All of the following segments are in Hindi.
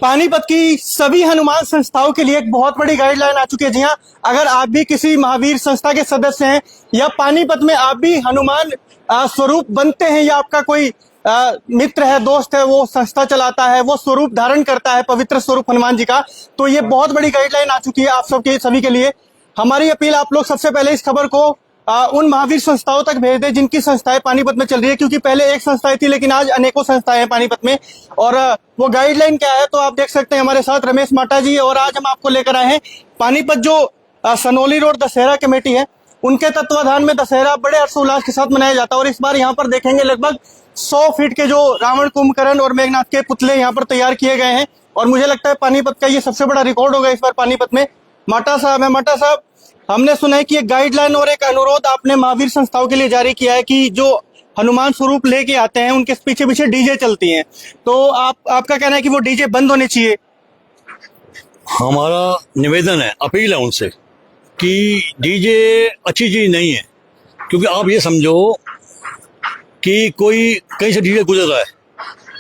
पानीपत की सभी हनुमान संस्थाओं के लिए एक बहुत बड़ी गाइडलाइन आ चुकी है। जी हाँ, अगर आप भी किसी महावीर संस्था के सदस्य हैं या पानीपत में आप भी हनुमान स्वरूप बनते हैं या आपका कोई मित्र है, दोस्त है, वो संस्था चलाता है, वो स्वरूप धारण करता है, पवित्र स्वरूप हनुमान जी का, तो ये बहुत बड़ी गाइडलाइन आ चुकी है आप सबके सभी के लिए। हमारी अपील, आप लोग सबसे पहले इस खबर को उन महावीर संस्थाओं तक भेज दें जिनकी संस्थाएं पानीपत में चल रही है, क्योंकि पहले एक संस्थाएं थी लेकिन आज अनेकों संस्थाएं हैं पानीपत में। और वो गाइडलाइन क्या है तो आप देख सकते हैं हमारे साथ रमेश माटा जी, और आज हम आपको लेकर आए हैं पानीपत जो सनोली रोड दशहरा कमेटी है उनके तत्वाधान में दशहरा बड़े हर्षोल्लास के साथ मनाया जाता है। और इस बार यहाँ पर देखेंगे लगभग 100 फीट के जो रावण, कुंभकर्ण और मेघनाथ के पुतले यहाँ पर तैयार किए गए हैं, और मुझे लगता है पानीपत का ये सबसे बड़ा रिकॉर्ड होगा इस बार पानीपत में। माटा साहब, हमने सुना है कि एक गाइडलाइन और एक अनुरोध आपने महावीर संस्थाओं के लिए जारी किया है कि जो हनुमान स्वरूप लेके आते हैं उनके पीछे पीछे डीजे चलती हैं, तो आपका कहना है कि वो डीजे बंद होने चाहिए? हमारा निवेदन है, अपील है उनसे कि डीजे अच्छी चीज नहीं है, क्योंकि आप ये समझो कि कोई कहीं से डीजे गुजर रहा है,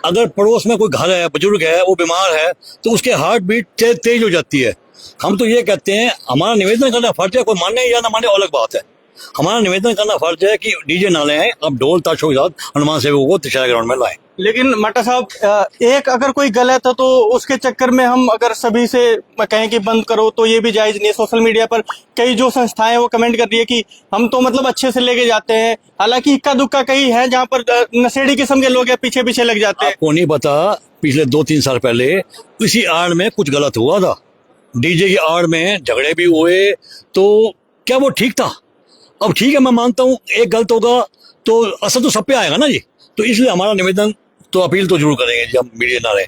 अगर पड़ोस में कोई घर है, बुजुर्ग है, वो बीमार है, तो उसके हार्ट बीट तेज हो जाती है। हम तो ये कहते हैं, हमारा निवेदन करना फर्ज है, कोई माने या ना माने अलग बात है, हमारा निवेदन करना फर्ज है कि डीजे ना ले आए, अब ढोल ताशों के साथ हनुमान सेवकों को दशहरा ग्राउंड में लाएं। लेकिन माटा साहब, एक अगर कोई गलत है तो उसके चक्कर में हम अगर सभी से कहें कि बंद करो तो ये भी जायज नहीं है। सोशल मीडिया पर कई जो संस्थाएं वो कमेंट कर रही है कि हम तो मतलब अच्छे से लेके जाते हैं, हालांकि इक्का दुक्का कई है जहाँ पर नशेड़ी किस्म के लोग पीछे पीछे लग जाते हैं। आपको नहीं पता, पिछले 2-3 साल पहले इसी आड़ में कुछ गलत हुआ था, डीजे की आड़ में झगड़े भी हुए, तो क्या वो ठीक था? अब ठीक है, मैं मानता हूँ एक गलत होगा तो असर तो सब पे आएगा ना जी, तो इसलिए हमारा निवेदन तो अपील तो जरूर करेंगे जब मीडिया ना रहे।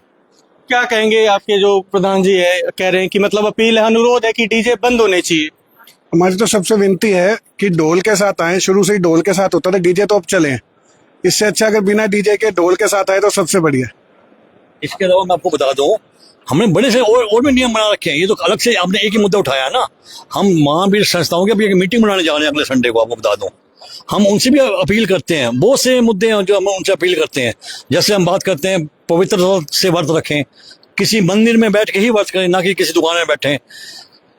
क्या कहेंगे आपके जो प्रधान जी है, कह रहे हैं कि मतलब अपील है, अनुरोध है कि डीजे बंद होने चाहिए? हमारी तो सबसे विनती है कि ढोल के साथ आए, शुरू से ही ढोल के साथ होता था, डीजे तो अब चले, इससे अच्छा अगर बिना डीजे के ढोल के साथ आए तो सबसे बढ़िया। इसके अलावा मैं आपको बता दूं, हमने बड़े से और भी नियम बना रखे हैं, ये तो अलग से आपने एक ही मुद्दा उठाया है ना। हम महावीर संस्थाओं की अभी एक मीटिंग बनाने जा रहे हैं अगले संडे को, आपको बता दूं, हम उनसे भी अपील करते हैं, बहुत से मुद्दे हैं जो हम उनसे अपील करते हैं। जैसे हम बात करते हैं पवित्रता से व्रत रखें, किसी मंदिर में बैठ के ही व्रत करें, ना कि किसी दुकान में बैठें,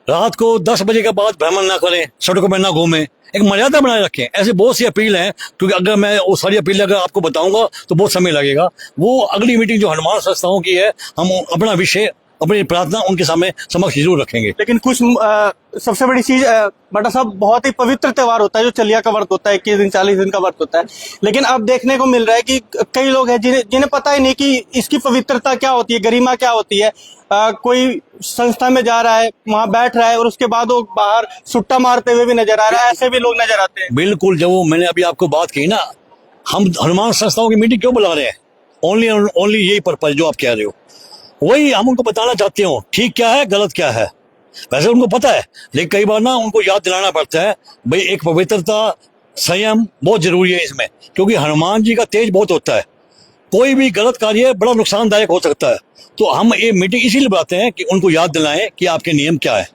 रात को 10 बजे के बाद भ्रमण ना करें, सड़कों में ना घूमें, एक मर्यादा बनाए रखें। ऐसी बहुत सी अपील हैं, क्योंकि अगर मैं वो सारी अपील अगर आपको बताऊंगा तो बहुत समय लगेगा। वो अगली मीटिंग जो हनुमान संस्थाओं की है, हम अपना विषय, अपनी प्रार्थना उनके सामने समक्ष जरूर रखेंगे। लेकिन कुछ सबसे बड़ी चीज बटा साहब, बहुत ही पवित्र त्योहार होता है जो चलिया का व्रत होता है, 21 दिन 40 दिन का व्रत होता है, लेकिन अब देखने को मिल रहा है कि कई लोग हैं जिन्हें पता ही नहीं कि इसकी पवित्रता क्या होती है, गरिमा क्या होती है। कोई संस्था में जा रहा है, वहां बैठ रहा है और उसके बाद वो बाहर सुट्टा मारते हुए भी नजर आ रहा है, ऐसे भी लोग नजर आते हैं। बिल्कुल, जब वो मैंने अभी आपको बात की ना, हम हनुमान संस्थाओं की मीटिंग क्यों बुला रहे हैं, ओनली यही पर्पज जो आप कह रहे हो, वही हम उनको बताना चाहते हो, ठीक क्या है गलत क्या है। वैसे उनको पता है, लेकिन कई बार ना उनको याद दिलाना पड़ता है, भाई एक पवित्रता, संयम बहुत जरूरी है इसमें, क्योंकि हनुमान जी का तेज बहुत होता है, कोई भी गलत कार्य बड़ा नुकसानदायक हो सकता है। तो हम ये मीटिंग इसीलिए बुलाते हैं कि उनको याद दिलाएं कि आपके नियम क्या है।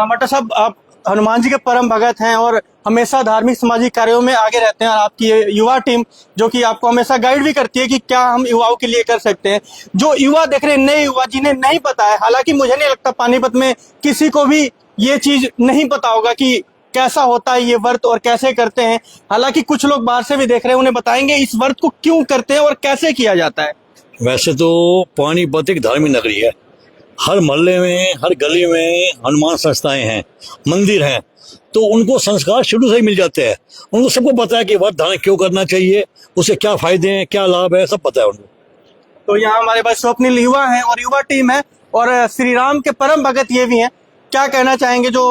मटा साहब, आप हनुमान जी के परम भगत हैं और हमेशा धार्मिक सामाजिक कार्यों में आगे रहते हैं, और आपकी युवा टीम जो कि आपको हमेशा गाइड भी करती है कि क्या हम युवाओं के लिए कर सकते हैं। जो युवा देख रहे हैं, नए युवा जिन्हें नहीं पता है, हालांकि मुझे नहीं लगता पानीपत में किसी को भी ये चीज नहीं पता होगा कि कैसा होता है ये व्रत और कैसे करते हैं, हालांकि कुछ लोग बाहर से भी देख रहे हैं, उन्हें बताएंगे इस व्रत को क्यों करते हैं और कैसे किया जाता है। वैसे तो पानीपत एक धार्मिक नगरी है, हर मोहल्ले में, हर गली में हनुमान संस्थाएं हैं, मंदिर हैं, तो उनको संस्कार शुरू से ही मिल जाते हैं। उनको सबको पता है कि व्रत धारण क्यों करना चाहिए, उससे क्या फायदे हैं, क्या लाभ है, सब पता है उनको। तो यहाँ हमारे पास स्वप्निल युवा है और युवा टीम है, और श्री राम के परम भगत ये भी हैं। क्या कहना चाहेंगे जो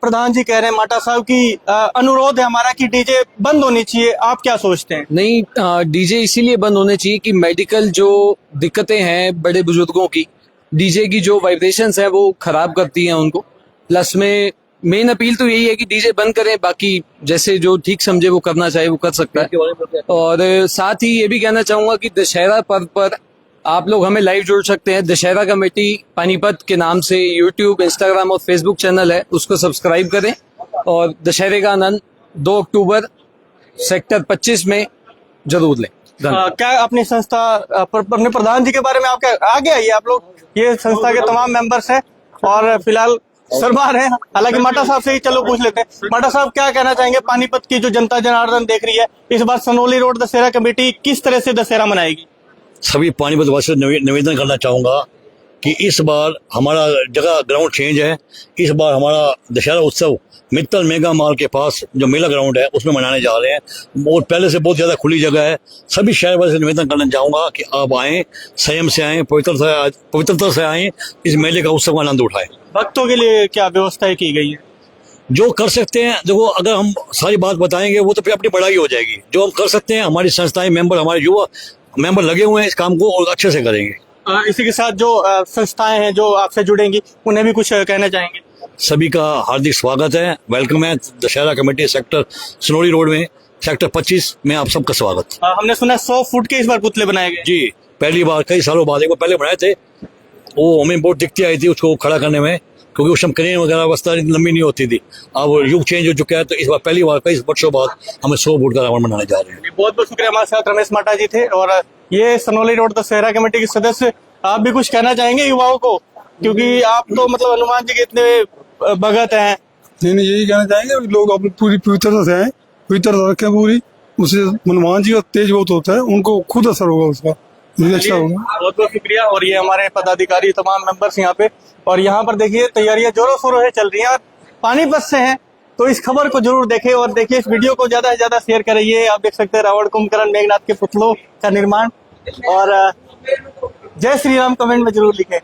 प्रधान जी कह रहे हैं, माटा साहब की अनुरोध है हमारा कि डीजे बंद होनी चाहिए, आप क्या सोचते हैं? नहीं, डीजे इसीलिए बंद होने चाहिए कि मेडिकल जो दिक्कतें हैं बड़े बुजुर्गों की, डीजे की जो वाइब्रेशंस है वो खराब करती हैं उनको। प्लस में मेन अपील तो यही है कि डीजे बंद करें, बाकी जैसे जो ठीक समझे वो करना चाहे वो कर सकता है। और साथ ही ये भी कहना चाहूंगा कि दशहरा पर्व पर आप लोग हमें लाइव जोड़ सकते हैं। दशहरा कमेटी पानीपत के नाम से यूट्यूब, इंस्टाग्राम और फेसबुक चैनल है, उसको सब्सक्राइब करें और दशहरे का आनंद 2 अक्टूबर सेक्टर 25 में जरूर लें। धन्यवाद। क्या अपनी संस्था अपने प्रधान जी के बारे में आपका आगे आइए आप लोग, ये संस्था के तमाम मेंबर्स हैं और फिलहाल शर्मा रहे हैं, हालांकि माटा साहब से ही चलो पूछ लेते हैं। माटा साहब क्या कहना चाहेंगे, पानीपत की जो जनता जनार्दन देख रही है, इस बार सनोली रोड दशहरा कमेटी किस तरह से दशहरा मनाएगी? सभी पानीपत वासियों से निवेदन करना चाहूँगा कि इस बार हमारा जगह ग्राउंड चेंज है। इस बार हमारा दशहरा उत्सव मित्तल मेगा मॉल के पास जो मेला ग्राउंड है उसमें मनाने जा रहे हैं। और पहले से बहुत ज़्यादा खुली जगह है। सभी शहर वाले से निवेदन करना चाहूँगा कि आप आएँ, संयम से आएँ, पवित्रता से आएँ, इस मेले का उत्सव का आनंद उठाएं। भक्तों के लिए क्या व्यवस्थाएं की गई है? जो कर सकते हैं, देखो अगर हम सारी बात बताएंगे वो तो फिर अपनी बड़ाई हो जाएगी। जो हम कर सकते हैं, हमारी संस्थाएं मेंबर, हमारे युवा मेंबर लगे हुए हैं इस काम को और अच्छे से करेंगे। इसी के साथ जो संस्थाएं हैं जो आपसे जुड़ेंगी, उन्हें भी कुछ कहना चाहेंगे? सभी का हार्दिक स्वागत है, वेलकम है। Dussehra committee sector Sanauli road में सेक्टर 25 में आप सबका स्वागत। हमने सुना 100 फुट के इस बार पुतले बनाए गए। जी, पहली बार, कई सालों बाद एक बार पहले बनाए थे, वो हमें बहुत दिक्कतें आई थी उसको खड़ा करने में, क्योंकि उस समय क्रेन वगैरह अवस्था लंबी नहीं होती थी। अब युग चेंज हो चुका है, तो इस बार पहली बार कई वर्षों बाद हमें 100 फुट का रावण बनाने जा रहे हैं। बहुत बहुत शुक्रिया। हमारे साथ रमेश माटा जी थे और ये सनोली रोड दशहरा कमेटी के सदस्य। आप भी कुछ कहना चाहेंगे युवाओं को, क्योंकि आप तो मतलब हनुमान जी के इतने भगत हैं? नहीं, यही कहना चाहेंगे लोग अपनी पूरी पवित्रता से आए, पवित्रता रखें पूरी। उससे हनुमान जी का तेज बहुत होता है, उनको खुद असर होगा उसका, ये अच्छा होगा। बहुत बहुत शुक्रिया। और ये हमारे पदाधिकारी तमाम मेंबर्स यहाँ पे, और यहाँ पर देखिए तैयारियां जोरों शोरों से चल रही हैं और पानीपत से हैं, तो इस खबर को जरूर देखें और देखिए इस वीडियो को ज्यादा से ज्यादा शेयर करिए। आप देख सकते हैं रावण कुंभकर्ण मेघनाथ के पुतलों का निर्माण, और जय श्री राम कमेंट में जरूर लिखें।